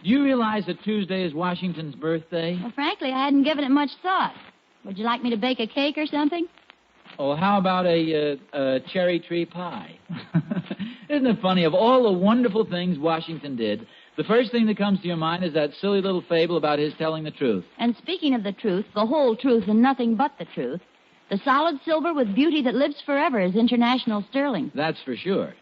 Do you realize that Tuesday is Washington's birthday? Well, frankly, I hadn't given it much thought. Would you like me to bake a cake or something? Oh, how about a cherry tree pie? Isn't it funny? Of all the wonderful things Washington did, the first thing that comes to your mind is that silly little fable about his telling the truth. And speaking of the truth, the whole truth and nothing but the truth, the solid silver with beauty that lives forever is international sterling. That's for sure.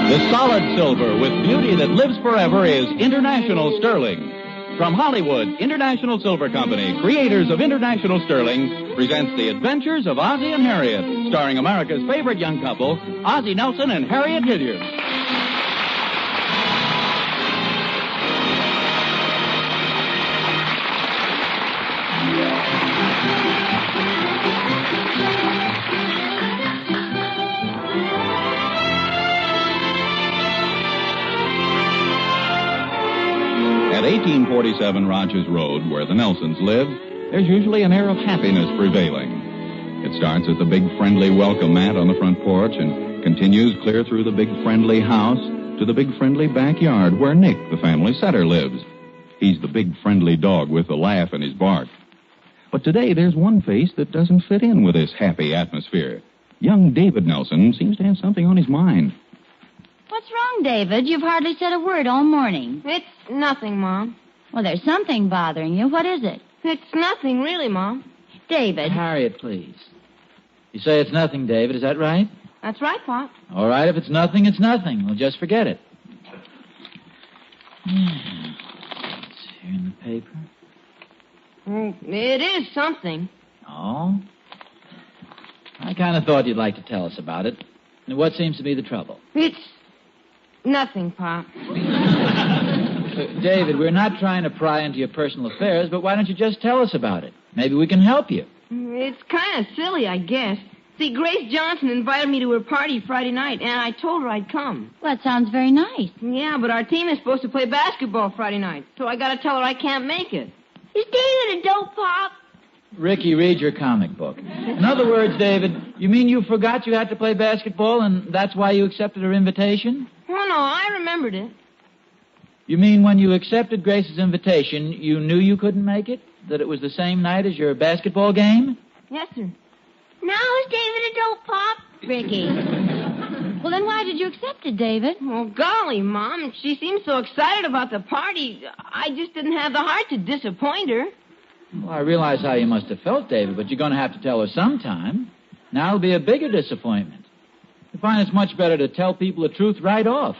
The solid silver with beauty that lives forever is International Sterling. From Hollywood, International Silver Company, creators of International Sterling, presents The Adventures of Ozzie and Harriet, starring America's favorite young couple, Ozzie Nelson and Harriet Hilliard. At 1847 Rogers Road, where the Nelsons live, there's usually an air of happiness prevailing. It starts at the big friendly welcome mat on the front porch and continues clear through the big friendly house to the big friendly backyard where Nick, the family setter, lives. He's the big friendly dog with the laugh in his bark. But today there's one face that doesn't fit in with this happy atmosphere. Young David Nelson seems to have something on his mind. What's wrong, David? You've hardly said a word all morning. It's nothing, Mom. Well, there's something bothering you. What is it? It's nothing, really, Mom. David. Harriet, please. You say it's nothing, David. Is that right? That's right, Pop. All right, if it's nothing, it's nothing. We'll just forget it. It's here in the paper. It is something. Oh? I kind of thought you'd like to tell us about it. And what seems to be the trouble? It's nothing, Pop. David, we're not trying to pry into your personal affairs, but why don't you just tell us about it? Maybe we can help you. It's kind of silly, I guess. See, Grace Johnson invited me to her party Friday night, and I told her I'd come. Well, that sounds very nice. Yeah, but our team is supposed to play basketball Friday night, so I got to tell her I can't make it. Is David a dope, Pop? Ricky, read your comic book. In other words, David, you mean you forgot you had to play basketball, and that's why you accepted her invitation? Oh, no, I remembered it. You mean when you accepted Grace's invitation, you knew you couldn't make it? That it was the same night as your basketball game? Yes, sir. Now is David a dope, Pop? Ricky. Well, then why did you accept it, David? Oh, golly, Mom. She seemed so excited about the party. I just didn't have the heart to disappoint her. Well, I realize how you must have felt, David, but you're going to have to tell her sometime. Now it'll be a bigger disappointment. You find it's much better to tell people the truth right off.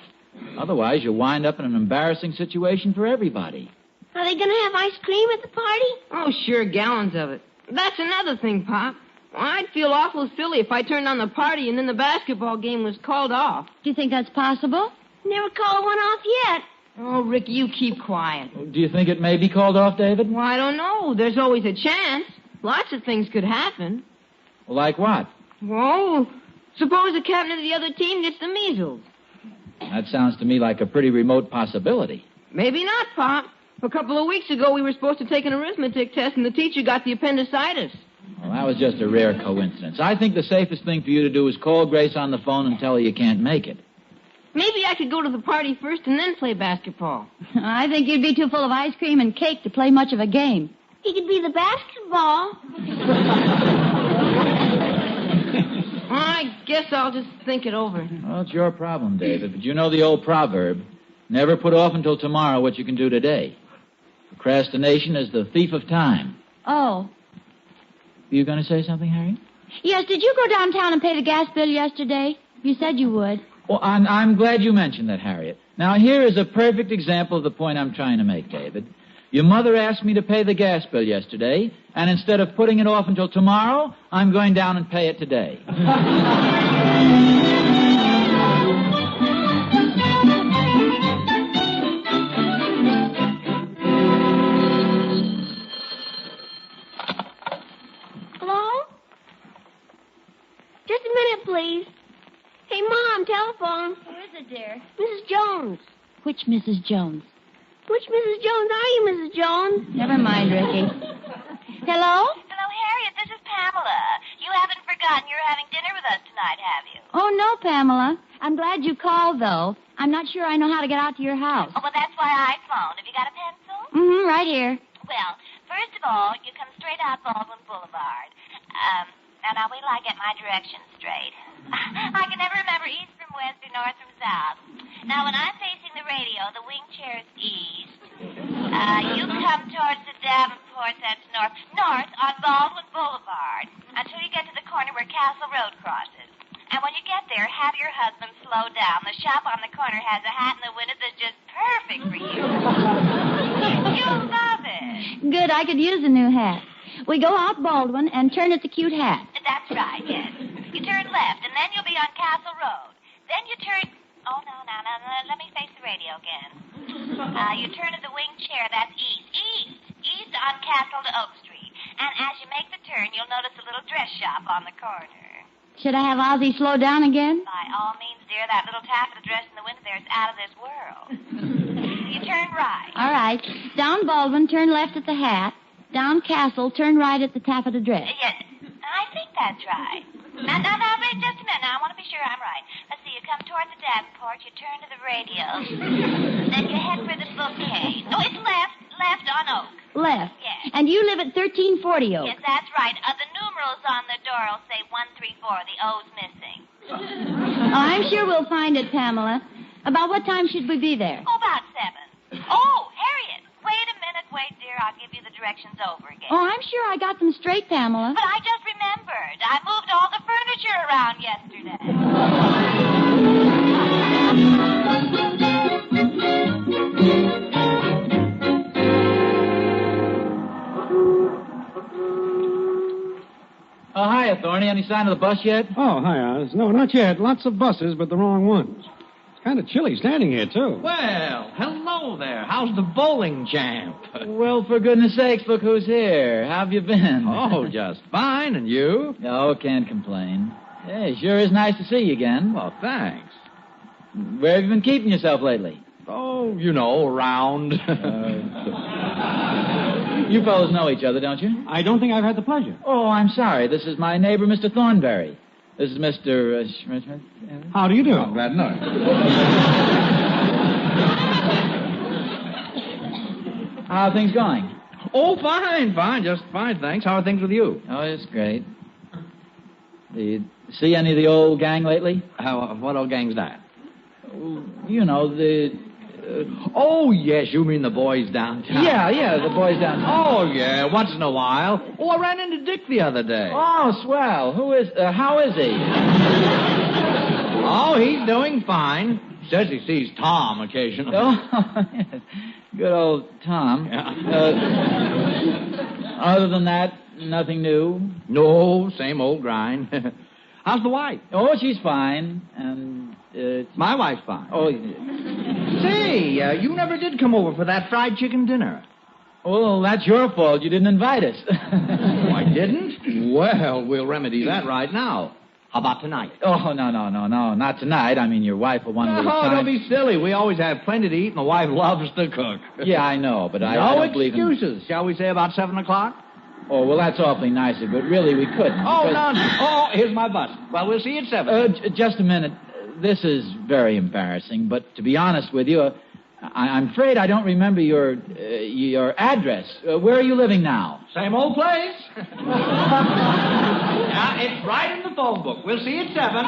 Otherwise, you'll wind up in an embarrassing situation for everybody. Are they going to have ice cream at the party? Oh, sure, gallons of it. That's another thing, Pop. Well, I'd feel awful silly if I turned on the party and then the basketball game was called off. Do you think that's possible? Never called one off yet. Oh, Ricky, you keep quiet. Do you think it may be called off, David? Well, I don't know. There's always a chance. Lots of things could happen. Well, like what? Well, suppose the captain of the other team gets the measles. That sounds to me like a pretty remote possibility. Maybe not, Pop. A couple of weeks ago, we were supposed to take an arithmetic test, and the teacher got the appendicitis. Well, that was just a rare coincidence. I think the safest thing for you to do is call Grace on the phone and tell her you can't make it. Maybe I could go to the party first and then play basketball. I think you'd be too full of ice cream and cake to play much of a game. He could be the basketball. I guess I'll just think it over. Well, it's your problem, David, but you know the old proverb, never put off until tomorrow what you can do today. Procrastination is the thief of time. Oh. You going to say something, Harry? Yes, did you go downtown and pay the gas bill yesterday? You said you would. Well, I'm glad you mentioned that, Harriet. Now, here is a perfect example of the point I'm trying to make, David. Your mother asked me to pay the gas bill yesterday, and instead of putting it off until tomorrow, I'm going down and pay it today. Hello? Just a minute, please. Hey, Mom, telephone. Who is it, dear? Mrs. Jones. Which Mrs. Jones? Which Mrs. Jones are you, Mrs. Jones? Never mind, Ricky. Hello? Hello, Harriet. This is Pamela. You haven't forgotten you're having dinner with us tonight, have you? Oh, no, Pamela. I'm glad you called, though. I'm not sure I know how to get out to your house. Oh, well, that's why I phoned. Have you got a pencil? Mm-hmm, right here. Well, first of all, you come straight out Baldwin Boulevard. Now wait till I get my directions straight. I can never remember east from west or north from south. Now, when I'm facing the radio, the wing chair is east. You come towards the Davenport, that's north. North on Baldwin Boulevard until you get to the corner where Castle Road crosses. And when you get there, have your husband slow down. The shop on the corner has a hat in the window that's just perfect for you. You'll love it. Good, I could use a new hat. We go out Baldwin and turn at the cute hat. That's right, yes. You turn left, and then you'll be on Castle Road. Then you turn... Oh, no, let me face the radio again. You turn at the wing chair, that's east. East on Castle to Oak Street. And as you make the turn, you'll notice a little dress shop on the corner. Should I have Ozzie slow down again? By all means, dear, that little taffeta dress in the window there is out of this world. You turn right. All right. Down Baldwin, turn left at the hat. Down Castle, turn right at the taffeta dress. Yes, I think that's right. Now, wait just a minute. Now, I want to be sure I'm right. Let's see, you come toward the Davenport, you turn to the radio, then you head for the bookcase. No, it's left on Oak. Left. Yes. And you live at 1340 Oak. Yes, that's right. The numerals on the door will say 134. The O's missing. Oh, I'm sure we'll find it, Pamela. About what time should we be there? Oh, about 7. Oh, Harriet, wait a minute. Wait, dear. I'll give you the directions over again. Oh, I'm sure I got them straight, Pamela. But I just remembered. I moved all the furniture around yesterday. Oh, hiya, Thorny. Any sign of the bus yet? Oh, hi, Oz. No, not yet. Lots of buses, but the wrong ones. It's kind of chilly standing here, too. Well, hello there. How's the bowling champ? Well, for goodness sakes, look who's here. How have you been? Oh, just fine. And you? Oh, can't complain. Hey, sure is nice to see you again. Well, thanks. Where have you been keeping yourself lately? Oh, you know, around. You fellows know each other, don't you? I don't think I've had the pleasure. Oh, I'm sorry. This is my neighbor, Mr. Thornberry. This is Mr. Schmidt. How do you do? Oh, glad to know you. How are things going? Oh, fine. Just fine, thanks. How are things with you? Oh, it's great. Do you see any of the old gang lately? What old gang's that? You know, the... Oh, yes, you mean the boys downtown. Yeah, the boys downtown. Oh, yeah, once in a while. Oh, I ran into Dick the other day. Oh, swell. How is he? Oh, he's doing fine. Says he sees Tom occasionally. Oh, good old Tom. Yeah. Other than that, nothing new? No, same old grind. How's the wife? Oh, she's fine. And, My wife's fine. Oh, Say, you never did come over for that fried chicken dinner. well, that's your fault. You didn't invite us. Oh, I didn't? Well, we'll remedy that right now. How about tonight? Oh, no, not tonight. I mean, your wife will want to... Oh, don't be silly. We always have plenty to eat, and the wife loves to cook. Yeah, I know, but I No don't believe in... excuses. Shall we say about 7 o'clock? Oh, well, that's awfully nice of you, but really we couldn't. Oh, because- no. Oh, here's my bus. Well, we'll see you at 7. Just a minute. This is very embarrassing, but to be honest with you, I'm afraid I don't remember your address. Where are you living now? Same old place. Yeah, it's right in the phone book. We'll see you at 7.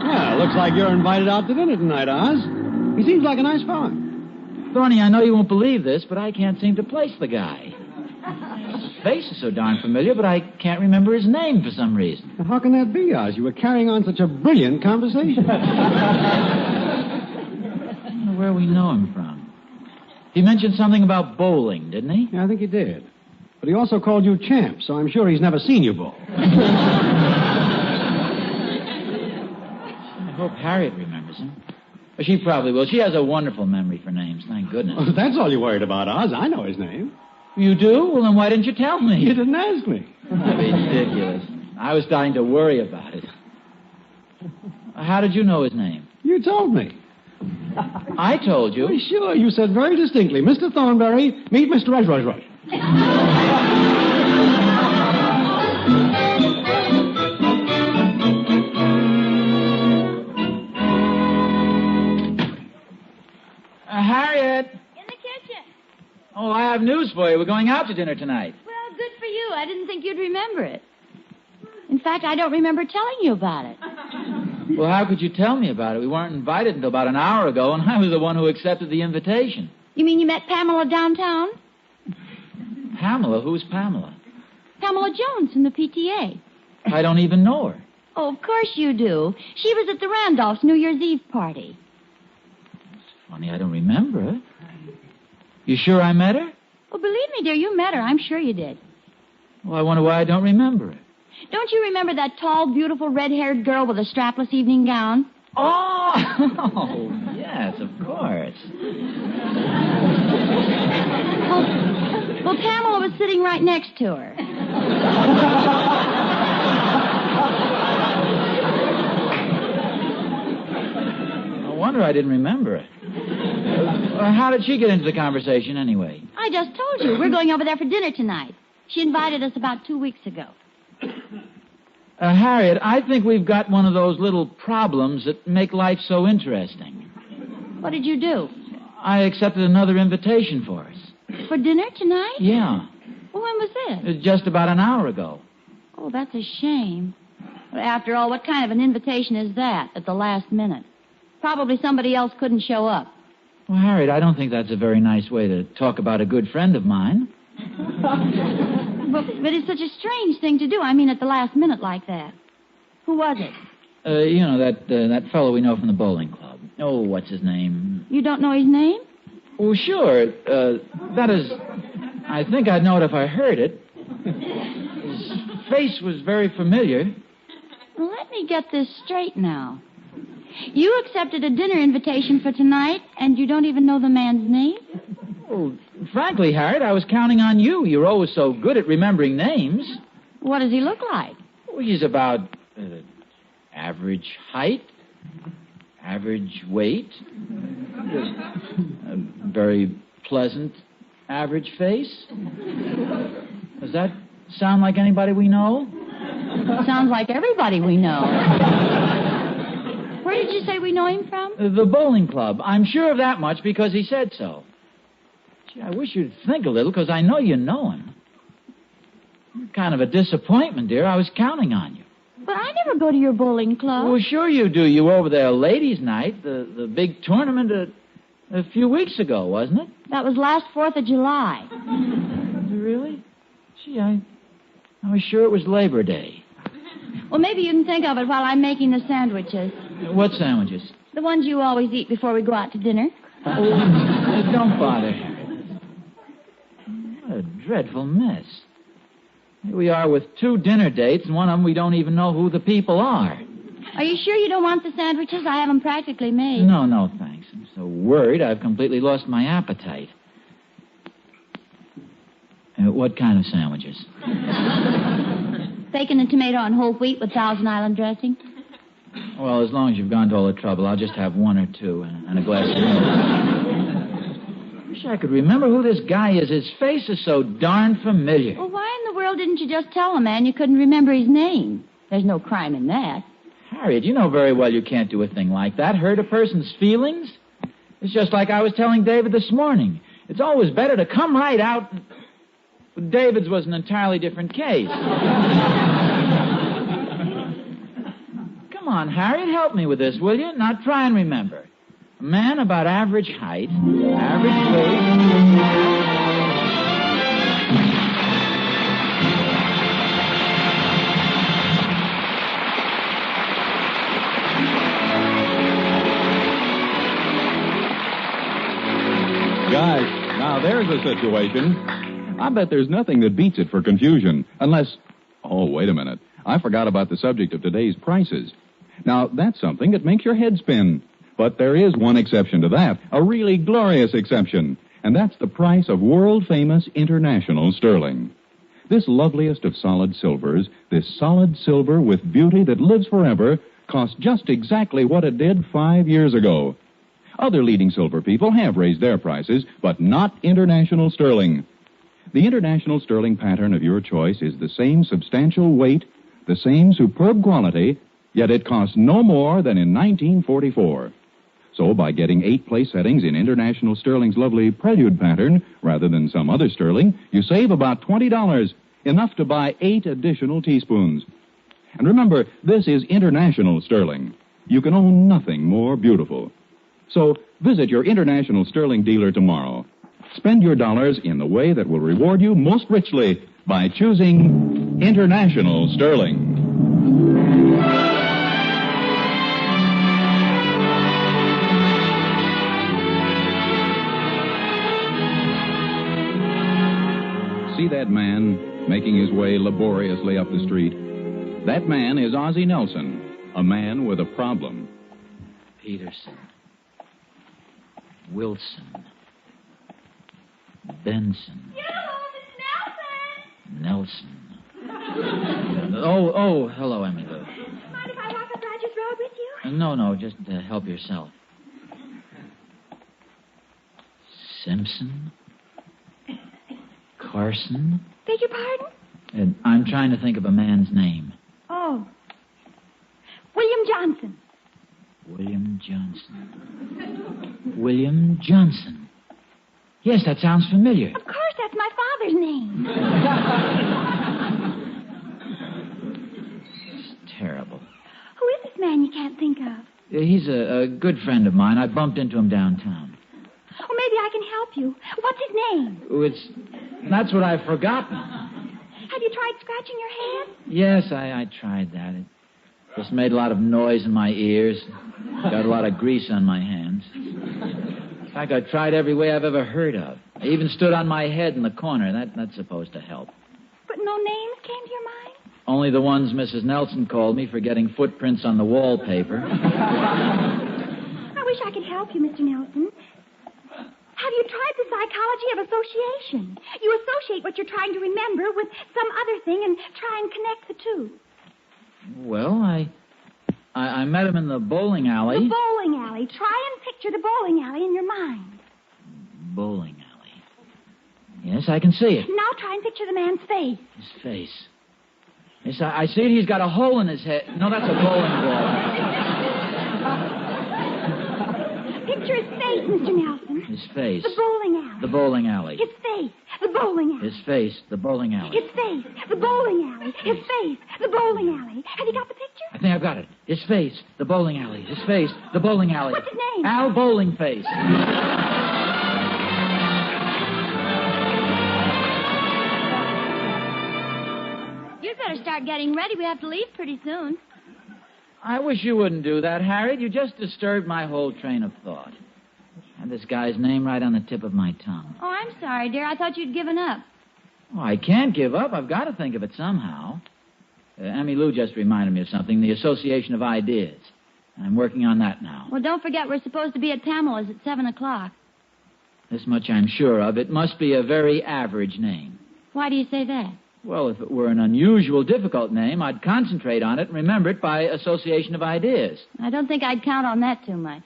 Well, looks like you're invited out to dinner tonight, Oz. He seems like a nice fellow. Thorny, I know you won't believe this, but I can't seem to place the guy. His face is so darn familiar, but I can't remember his name for some reason. Now, how can that be, Oz? You were carrying on such a brilliant conversation. I wonder where we know him from. He mentioned something about bowling, didn't he? Yeah, I think he did. But he also called you champ, so I'm sure he's never seen you bowl. I hope Harriet remembers him. Well, she probably will. She has a wonderful memory for names, thank goodness. Oh, that's all you're worried about, Oz. I know his name. You do? Well, then why didn't you tell me? You didn't ask me. Ridiculous. I was starting to worry about it. How did you know his name? You told me. I told you. Why, sure. You said very distinctly, Mr. Thornberry, meet Mr. Rush. Harriet. In the kitchen. Oh, I have news for you. We're going out to dinner tonight. Well, good for you. I didn't think you'd remember it. In fact, I don't remember telling you about it. Well, how could you tell me about it? We weren't invited until about an hour ago, and I was the one who accepted the invitation. You mean you met Pamela downtown? Pamela? Who's Pamela? Pamela Jones from the PTA. I don't even know her. Oh, of course you do. She was at the Randolphs' New Year's Eve party. Funny, I don't remember her. You sure I met her? Well, believe me, dear, you met her. I'm sure you did. Well, I wonder why I don't remember her. Don't you remember that tall, beautiful, red-haired girl with a strapless evening gown? Oh, yes, of course. Well, Pamela was sitting right next to her. No wonder I didn't remember her. How did she get into the conversation, anyway? I just told you. We're going over there for dinner tonight. She invited us about 2 weeks ago. Harriet, I think we've got one of those little problems that make life so interesting. What did you do? I accepted another invitation for us. For dinner tonight? Yeah. Well, when was this? It was just about an hour ago. Oh, that's a shame. After all, what kind of an invitation is that at the last minute? Probably somebody else couldn't show up. Well, Harriet, I don't think that's a very nice way to talk about a good friend of mine. But it's such a strange thing to do. I mean, at the last minute like that. Who was it? That fellow we know from the bowling club. Oh, what's his name? You don't know his name? Oh, sure. That is... I think I'd know it if I heard it. His face was very familiar. Well, let me get this straight now. You accepted a dinner invitation for tonight, and you don't even know the man's name? Oh, frankly, Harriet, I was counting on you. You're always so good at remembering names. What does he look like? Well, he's about average height, average weight, a very pleasant average face. Does that sound like anybody we know? Sounds like everybody we know. Where did you say we know him from? The bowling club. I'm sure of that much because he said so. Gee, I wish you'd think a little, because I know you know him. Kind of a disappointment, dear. I was counting on you. But I never go to your bowling club. Well, sure you do. You were over there ladies' night, the big tournament a few weeks ago, wasn't it? That was last 4th of July. Really? Gee, I was sure it was Labor Day. Well, maybe you can think of it while I'm making the sandwiches. What sandwiches? The ones you always eat before we go out to dinner. Oh, don't bother. What a dreadful mess. Here we are with 2 dinner dates, and one of them we don't even know who the people are. Are you sure you don't want the sandwiches? I have them practically made. No, thanks. I'm so worried I've completely lost my appetite. What kind of sandwiches? Bacon and tomato on whole wheat with Thousand Island dressing. Well, as long as you've gone to all the trouble, I'll just have 1 or 2 and a glass of milk. Wish I could remember who this guy is. His face is so darn familiar. Well, why in the world didn't you just tell the man you couldn't remember his name? There's no crime in that. Harriet, you know very well you can't do a thing like that. Hurt a person's feelings? It's just like I was telling David this morning. It's always better to come right out. David's was an entirely different case. Come on, Harriet, help me with this, will you? Now try and remember. A man about average height, average weight. Guys, now there's a situation. I bet there's nothing that beats it for confusion, unless... Oh, wait a minute. I forgot about the subject of today's prices. Now, that's something that makes your head spin. But there is one exception to that, a really glorious exception, and that's the price of world-famous international sterling. This loveliest of solid silvers, this solid silver with beauty that lives forever, costs just exactly what it did 5 years ago. Other leading silver people have raised their prices, but not International Sterling. The International Sterling pattern of your choice is the same substantial weight, the same superb quality, yet it costs no more than in 1944. So by getting 8 place settings in International Sterling's lovely Prelude pattern, rather than some other sterling, you save about $20, enough to buy 8 additional teaspoons. And remember, this is International Sterling. You can own nothing more beautiful. So visit your International Sterling dealer tomorrow. Spend your dollars in the way that will reward you most richly by choosing International Sterling. See that man making his way laboriously up the street? That man is Ozzie Nelson, a man with a problem. Peterson. Wilson. Benson. Nelson. Oh, hello, Emily. Mind if I walk up Rogers Road with you? No, just help yourself. Simpson? Carson? Beg your pardon? I'm trying to think of a man's name. Oh. William Johnson. William Johnson. William Johnson. Yes, that sounds familiar. Of course, that's my father's name. It's terrible. Who is this man you can't think of? He's a good friend of mine. I bumped into him downtown. Oh, maybe I can help you. What's his name? That's what I've forgotten. Have you tried scratching your head? Yes, I tried that. It just made a lot of noise in my ears. Got a lot of grease on my hands. In fact, I tried every way I've ever heard of. I even stood on my head in the corner. That's supposed to help. But no names came to your mind? Only the ones Mrs. Nelson called me for getting footprints on the wallpaper. I wish I could help you, Mr. Nelson. Have you tried the psychology of association? You associate what you're trying to remember with some other thing and try and connect the two. Well, I met him in the bowling alley. The bowling alley. Try and picture the bowling alley in your mind. Bowling alley. Yes, I can see it. Now try and picture the man's face. His face. Yes, I see it. He's got a hole in his head. No, that's a bowling ball. Picture his face, Mr. Nelson. His face. The bowling alley. The bowling alley. His face. The bowling alley. His face. The bowling alley. His face. The bowling alley. His face. The bowling alley. Have you got the picture? I think I've got it. His face. The bowling alley. His face. The bowling alley. What's his name? Al Bowling Face. You'd better start getting ready. We have to leave pretty soon. I wish you wouldn't do that, Harriet. You just disturbed my whole train of thought. I had this guy's name right on the tip of my tongue. Oh, I'm sorry, dear. I thought you'd given up. Oh, I can't give up. I've got to think of it somehow. Emmy Lou just reminded me of something, the association of ideas. I'm working on that now. Well, don't forget we're supposed to be at Pamela's at 7 o'clock. This much I'm sure of. It must be a very average name. Why do you say that? Well, if it were an unusual, difficult name, I'd concentrate on it and remember it by association of ideas. I don't think I'd count on that too much.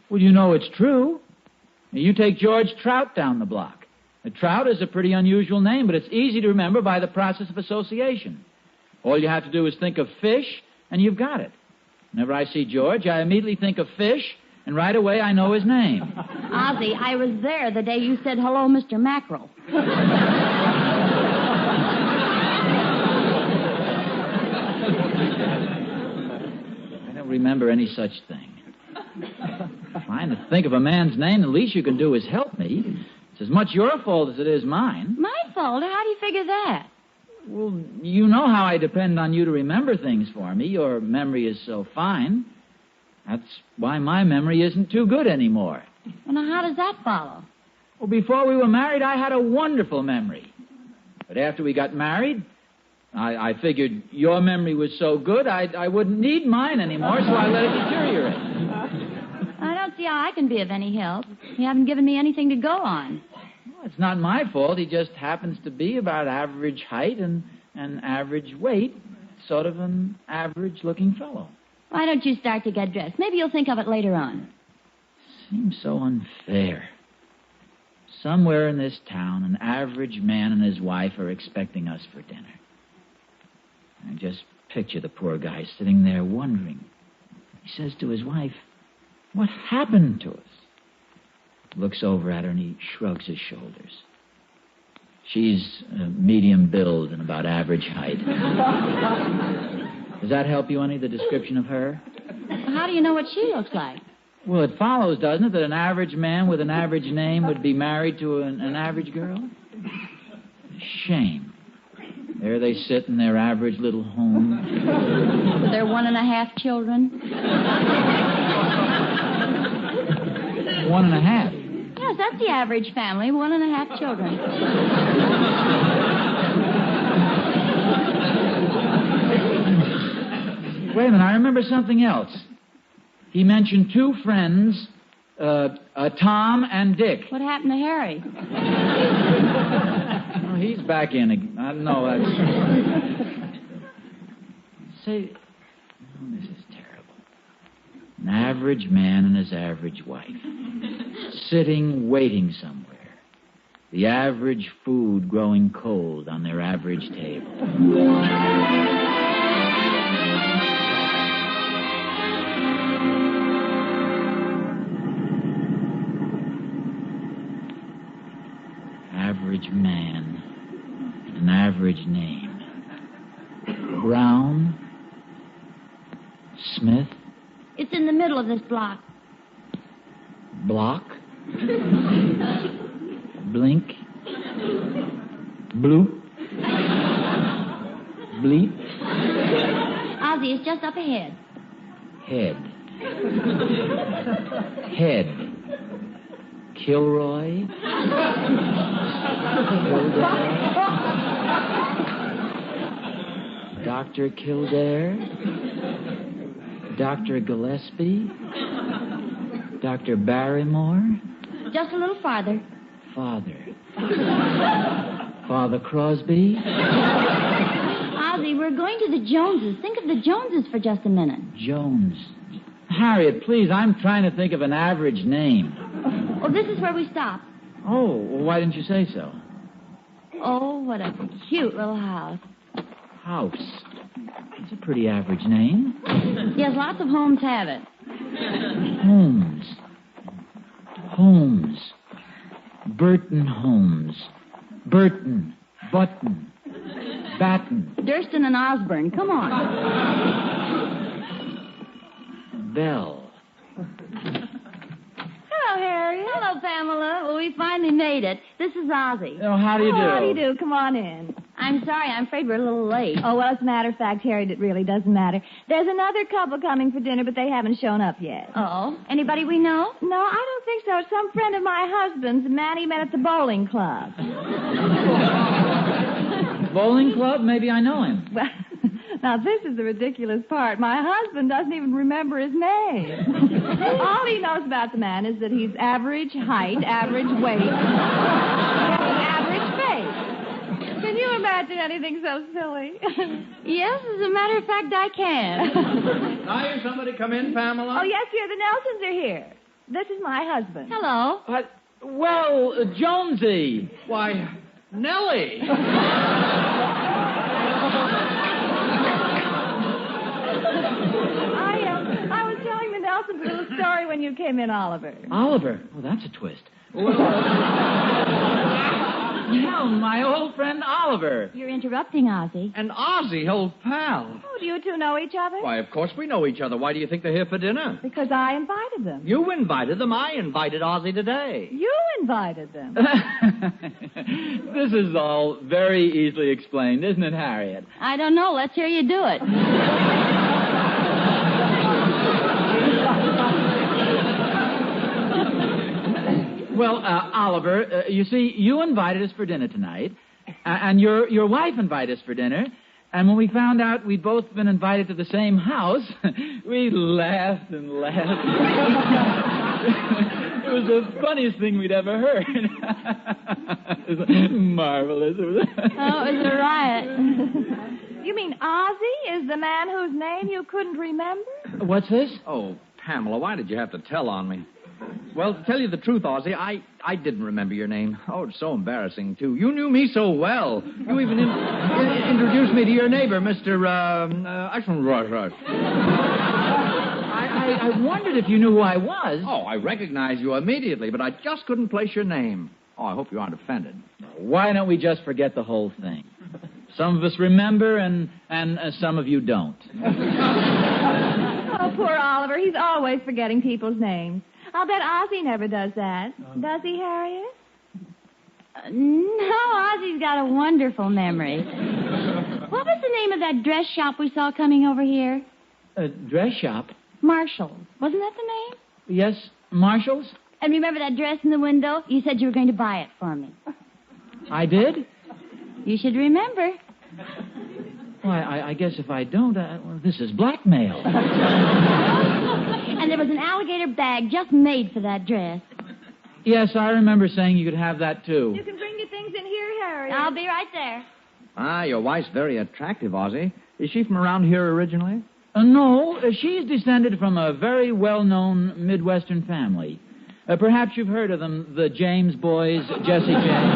Well, you know it's true. You take George Trout down the block. Trout is a pretty unusual name, but it's easy to remember by the process of association. All you have to do is think of fish, and you've got it. Whenever I see George, I immediately think of fish, and right away I know his name. Ozzie, I was there the day you said, hello, Mr. Mackerel. I don't remember any such thing. Trying to think of a man's name, the least you can do is help me. It's as much your fault as it is mine. My fault? How do you figure that? Well, you know how I depend on you to remember things for me. Your memory is so fine. That's why my memory isn't too good anymore. Well, now, how does that follow? Well, before we were married, I had a wonderful memory. But after we got married, I figured your memory was so good, I wouldn't need mine anymore, so I let it deteriorate. I don't see how I can be of any help. You haven't given me anything to go on. Well, it's not my fault. He just happens to be about average height and average weight, sort of an average-looking fellow. Why don't you start to get dressed? Maybe you'll think of it later on. Seems so unfair. Somewhere in this town, an average man and his wife are expecting us for dinner. I just picture the poor guy sitting there wondering. He says to his wife, "What happened to us?" Looks over at her and he shrugs his shoulders. She's medium build and about average height. Does that help you any, the description of her? How do you know what she looks like? Well, it follows, doesn't it, that an average man with an average name would be married to an average girl? Shame. There they sit in their average little home. With their 1.5 children? 1.5? Yes, that's the average family, 1.5 children. Wait a minute, I remember something else. He mentioned 2 friends, Tom and Dick. What happened to Harry? Oh, he's back in again. I know that's... Say, oh, this is terrible. An average man and his average wife. Sitting, waiting somewhere. The average food growing cold on their average table. Average man, an average name. Brown? Smith? It's in the middle of this block. Block? Blink? Bloop? Bleep? Ozzie, it's just up ahead. Head. Head. Kilroy? Dr. Kildare? Dr. Gillespie? Dr. Barrymore? Just a little farther. Father. Father Crosby? Ozzie, we're going to the Joneses. Think of the Joneses for just a minute. Jones. Harriet, please, I'm trying to think of an average name. Oh, this is where we stop. Oh, well, why didn't you say so? Oh, what a cute little house. House. It's a pretty average name. Yes, lots of homes have it. Holmes. Holmes. Burton Holmes. Burton. Button. Batten. Durston and Osborne. Come on. Bell. Hello, Harriet. Hello, Pamela. Well, we finally made it. This is Ozzie. Oh, how do you do? How do you do? Come on in. I'm sorry. I'm afraid we're a little late. Oh, well, as a matter of fact, Harriet, it really doesn't matter. There's another couple coming for dinner, but they haven't shown up yet. Oh. Anybody we know? No, I don't think so. It's some friend of my husband's, a man he met at the bowling club. Bowling club? Maybe I know him. Well, now, this is the ridiculous part. My husband doesn't even remember his name. All he knows about the man is that he's average height, average weight, average face. Can you imagine anything so silly? Yes, as a matter of fact, I can. Now, hear somebody come in, Pamela? Oh, yes, dear, the Nelsons are here. This is my husband. Hello. Well, Jonesy. Why, Nellie. I was telling the Nelsons a little story when you came in, Oliver. Oliver? Oh, that's a twist. No, my old friend Oliver. You're interrupting, Ozzie. And Ozzie, old pal. Oh, do you two know each other? Why, of course we know each other. Why do you think they're here for dinner? Because I invited them. You invited them. I invited Ozzie today. You invited them. This is all very easily explained, isn't it, Harriet? I don't know. Let's hear you do it. Well, Oliver, you see, you invited us for dinner tonight, and your wife invited us for dinner, and when we found out we'd both been invited to the same house, we laughed and laughed. It was the funniest thing we'd ever heard. It was marvelous. Oh, it was a riot. You mean Ozzie is the man whose name you couldn't remember? What's this? Oh, Pamela, why did you have to tell on me? Well, to tell you the truth, Ozzie, I didn't remember your name. Oh, it's so embarrassing, too. You knew me so well. You even introduced me to your neighbor, Mr. Ashman. I wondered if you knew who I was. Oh, I recognized you immediately, but I just couldn't place your name. Oh, I hope you aren't offended. Why don't we just forget the whole thing? Some of us remember, and some of you don't. Oh, poor Oliver. He's always forgetting people's names. I'll bet Ozzie never does that. Does he, Harriet? No, Ozzie's got a wonderful memory. What was the name of that dress shop we saw coming over here? A dress shop? Marshall's. Wasn't that the name? Yes, Marshall's? And remember that dress in the window? You said you were going to buy it for me. I did? You should remember. Why, I guess if I don't, well, this is blackmail. And there was an alligator bag just made for that dress. Yes, I remember saying you could have that, too. You can bring your things in here, Harriet. I'll be right there. Ah, your wife's very attractive, Ozzie. Is she from around here originally? No, she's descended from a very well-known Midwestern family. Perhaps you've heard of them, the James boys, Jesse James.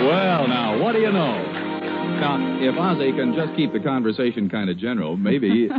Well, now, what do you know? Now, if Ozzie can just keep the conversation kind of general, maybe...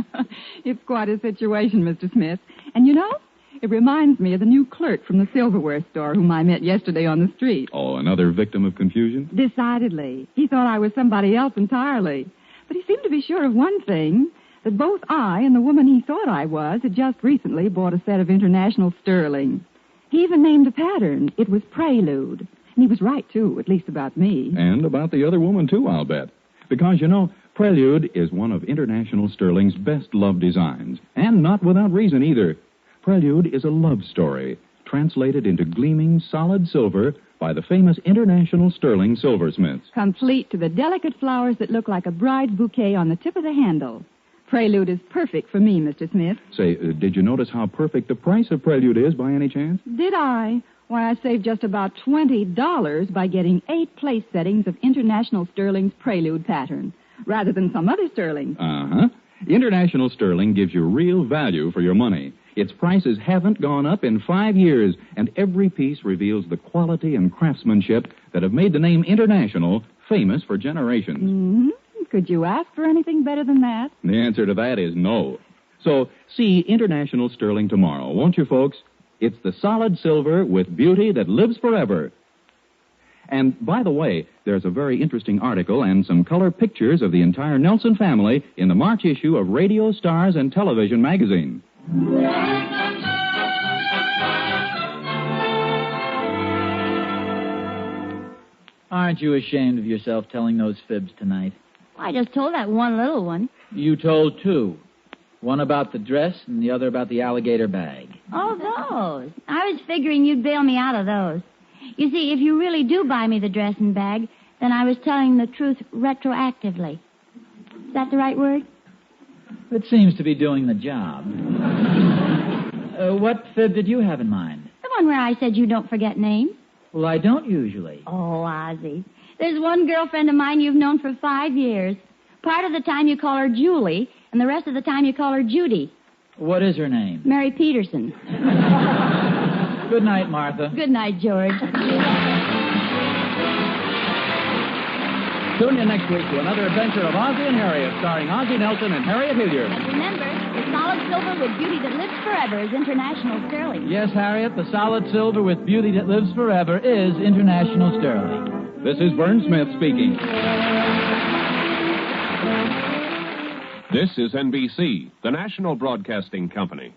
It's quite a situation, Mr. Smith. And you know, it reminds me of the new clerk from the silverware store whom I met yesterday on the street. Oh, another victim of confusion? Decidedly. He thought I was somebody else entirely. But he seemed to be sure of one thing, that both I and the woman he thought I was had just recently bought a set of international sterling. He even named a pattern. It was Prelude. And he was right, too, at least about me. And about the other woman, too, I'll bet. Because, you know, Prelude is one of International Sterling's best-loved designs. And not without reason, either. Prelude is a love story, translated into gleaming, solid silver by the famous International Sterling silversmiths. Complete to the delicate flowers that look like a bride's bouquet on the tip of the handle. Prelude is perfect for me, Mr. Smith. Say, did you notice how perfect the price of Prelude is by any chance? Did I? Why, I saved just about $20 by getting 8 place settings of International Sterling's Prelude pattern, rather than some other sterling. Uh-huh. International Sterling gives you real value for your money. Its prices haven't gone up in 5 years, and every piece reveals the quality and craftsmanship that have made the name International famous for generations. Mm-hmm. Could you ask for anything better than that? The answer to that is no. So, see International Sterling tomorrow, won't you, folks? It's the solid silver with beauty that lives forever. And, by the way, there's a very interesting article and some color pictures of the entire Nelson family in the March issue of Radio, Stars, and Television magazine. Aren't you ashamed of yourself telling those fibs tonight? I just told that one little one. You told 2. One about the dress and the other about the alligator bag. Oh, those. I was figuring you'd bail me out of those. You see, if you really do buy me the dress and bag, then I was telling the truth retroactively. Is that the right word? It seems to be doing the job. What fib did you have in mind? The one where I said you don't forget names. Well, I don't usually. Oh, Ozzie. There's one girlfriend of mine you've known for 5 years. Part of the time you call her Julie, and the rest of the time you call her Judy. What is her name? Mary Peterson. Good night, Martha. Good night, George. Tune in next week to another adventure of Ozzie and Harriet, starring Ozzie Nelson and Harriet Hilliard. But remember, the solid silver with beauty that lives forever is International Sterling. Yes, Harriet, the solid silver with beauty that lives forever is International Sterling. This is Vern Smith speaking. This is NBC, the national broadcasting company.